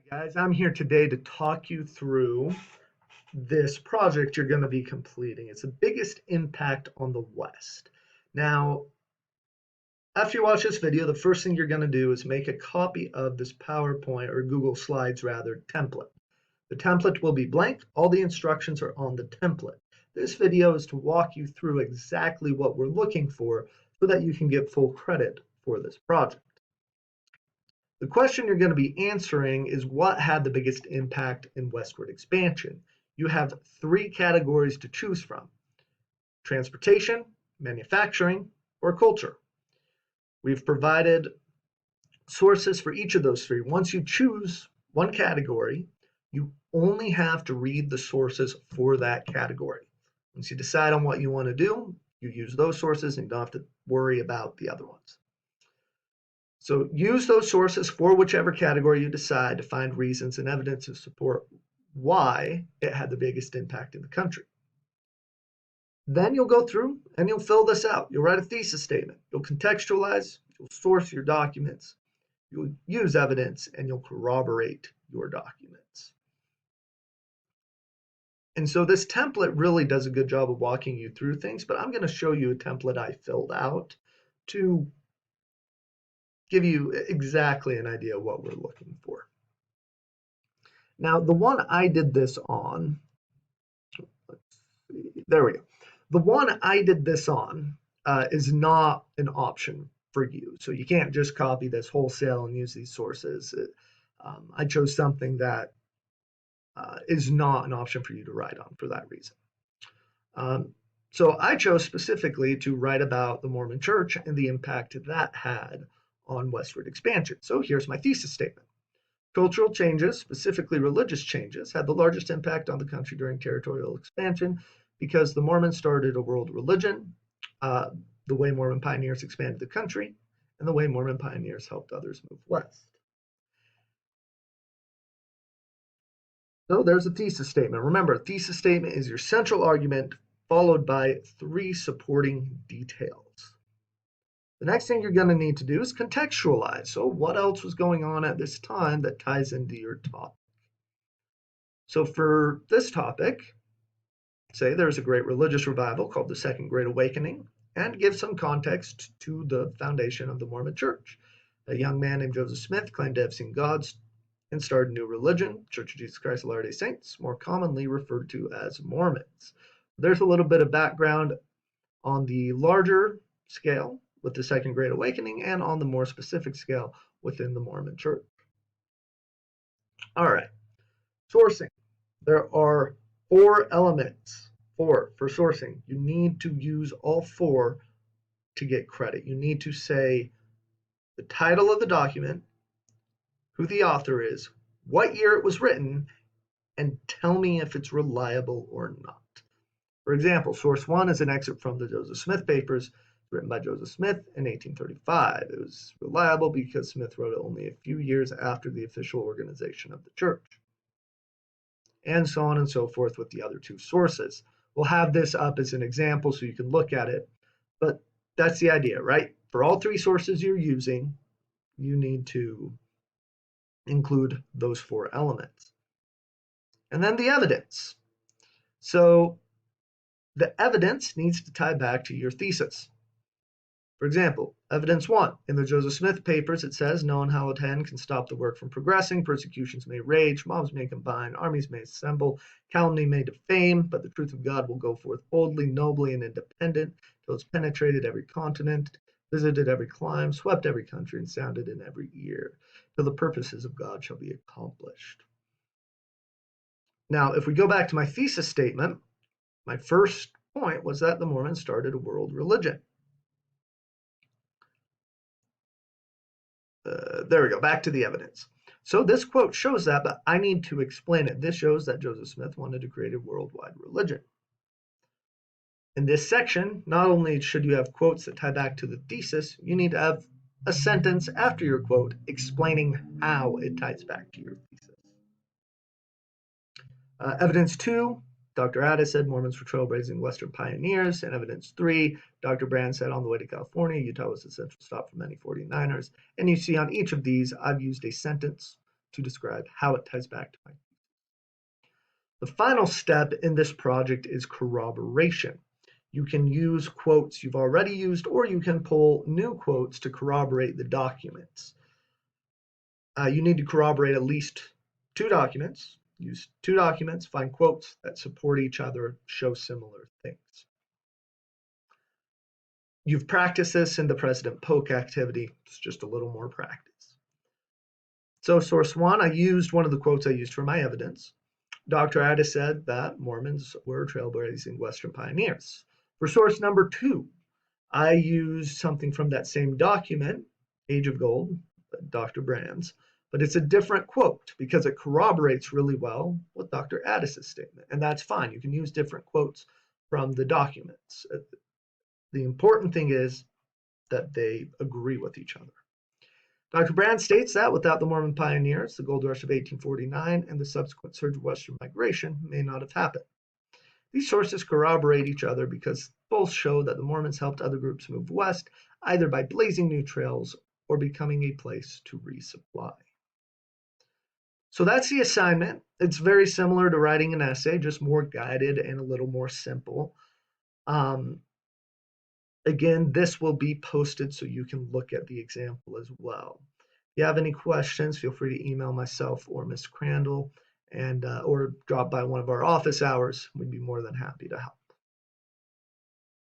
Guys, I'm here today to talk you through this project you're going to be completing. It's the biggest impact on the West. Now, after you watch this video, the first thing you're going to do is make a copy of this PowerPoint or Google Slides rather template. The template will be blank. All the instructions are on the template. This video is to walk you through exactly what we're looking for so that you can get full credit for this project. The question you're going to be answering is what had the biggest impact in westward expansion. You have three categories to choose from: transportation, manufacturing, or culture. We've provided sources for each of those three. Once you choose one category, you only have to read the sources for that category. Once you decide on what you want to do, you use those sources and you don't have to worry about the other ones. So use those sources for whichever category you decide to find reasons and evidence to support why it had the biggest impact in the country. Then you'll go through and you'll fill this out. You'll write a thesis statement. You'll contextualize, you'll source your documents, you'll use evidence, and you'll corroborate your documents. And so this template really does a good job of walking you through things, but I'm going to show you a template I filled out to give you exactly an idea of what we're looking for. Now, the one I did this on, there we go. The one I did this on is not an option for you. So you can't just copy this wholesale and use these sources. I chose something that is not an option for you to write on for that reason. So I chose specifically to write about the Mormon Church and the impact that had on westward expansion. So here's my thesis statement. Cultural changes, specifically religious changes, had the largest impact on the country during territorial expansion because the Mormons started a world religion, the way Mormon pioneers expanded the country, and the way Mormon pioneers helped others move west. So there's a thesis statement. Remember, a thesis statement is your central argument followed by three supporting details. The next thing you're going to need to do is contextualize. So what else was going on at this time that ties into your topic? So for this topic, say there's a great religious revival called the Second Great Awakening, and give some context to the foundation of the Mormon Church. A young man named Joseph Smith claimed to have seen God and started a new religion, Church of Jesus Christ of Latter-day Saints, more commonly referred to as Mormons. There's a little bit of background on the larger scale with the Second Great Awakening and on the more specific scale within the Mormon Church. All right, sourcing. There are four elements for sourcing. You need to use all four to get credit. You need to say the title of the document, who the author is, what year it was written, and tell me if it's reliable or not. For example, source one is an excerpt from the Joseph Smith papers written by Joseph Smith in 1835. It was reliable because Smith wrote it only a few years after the official organization of the church. And so on and so forth with the other two sources. We'll have this up as an example so you can look at it, but that's the idea, right? For all three sources you're using, you need to include those four elements. And then the evidence. So the evidence needs to tie back to your thesis. For example, evidence one, in the Joseph Smith papers, it says, no unhallowed hand can stop the work from progressing, persecutions may rage, mobs may combine, armies may assemble, calumny may defame, but the truth of God will go forth boldly, nobly, and independent, till it's penetrated every continent, visited every clime, swept every country, and sounded in every ear, till the purposes of God shall be accomplished. Now, if we go back to my thesis statement, my first point was that the Mormons started a world religion. There we go, back to the evidence. So this quote shows that, but I need to explain it. This shows that Joseph Smith wanted to create a worldwide religion. In this section, not only should you have quotes that tie back to the thesis, you need to have a sentence after your quote explaining how it ties back to your thesis. Evidence 2, Dr. Addis said Mormons were trailblazing Western pioneers. And evidence 3, Dr. Brand said on the way to California, Utah was the central stop for many 49ers. And you see on each of these, I've used a sentence to describe how it ties back to my. The final step in this project is corroboration. You can use quotes you've already used, or you can pull new quotes to corroborate the documents. You need to corroborate at least 2 documents. Use 2 documents, find quotes that support each other, show similar things. You've practiced this in the President Polk activity. It's just a little more practice. So source 1, I used one of the quotes I used for my evidence. Dr. Addis said that Mormons were trailblazing Western pioneers. For source number 2, I used something from that same document, Age of Gold, Dr. Brand's, but it's a different quote because it corroborates really well with Dr. Addis's statement, and that's fine. You can use different quotes from the documents. The important thing is that they agree with each other. Dr. Brand states that without the Mormon pioneers, the gold rush of 1849 and the subsequent surge of Western migration may not have happened. These sources corroborate each other because both show that the Mormons helped other groups move west, either by blazing new trails or becoming a place to resupply. So that's the assignment. It's very similar to writing an essay, just more guided and a little more simple. Again, this will be posted so you can look at the example as well. If you have any questions, feel free to email myself or Ms. Crandall, and or drop by one of our office hours. We'd be more than happy to help.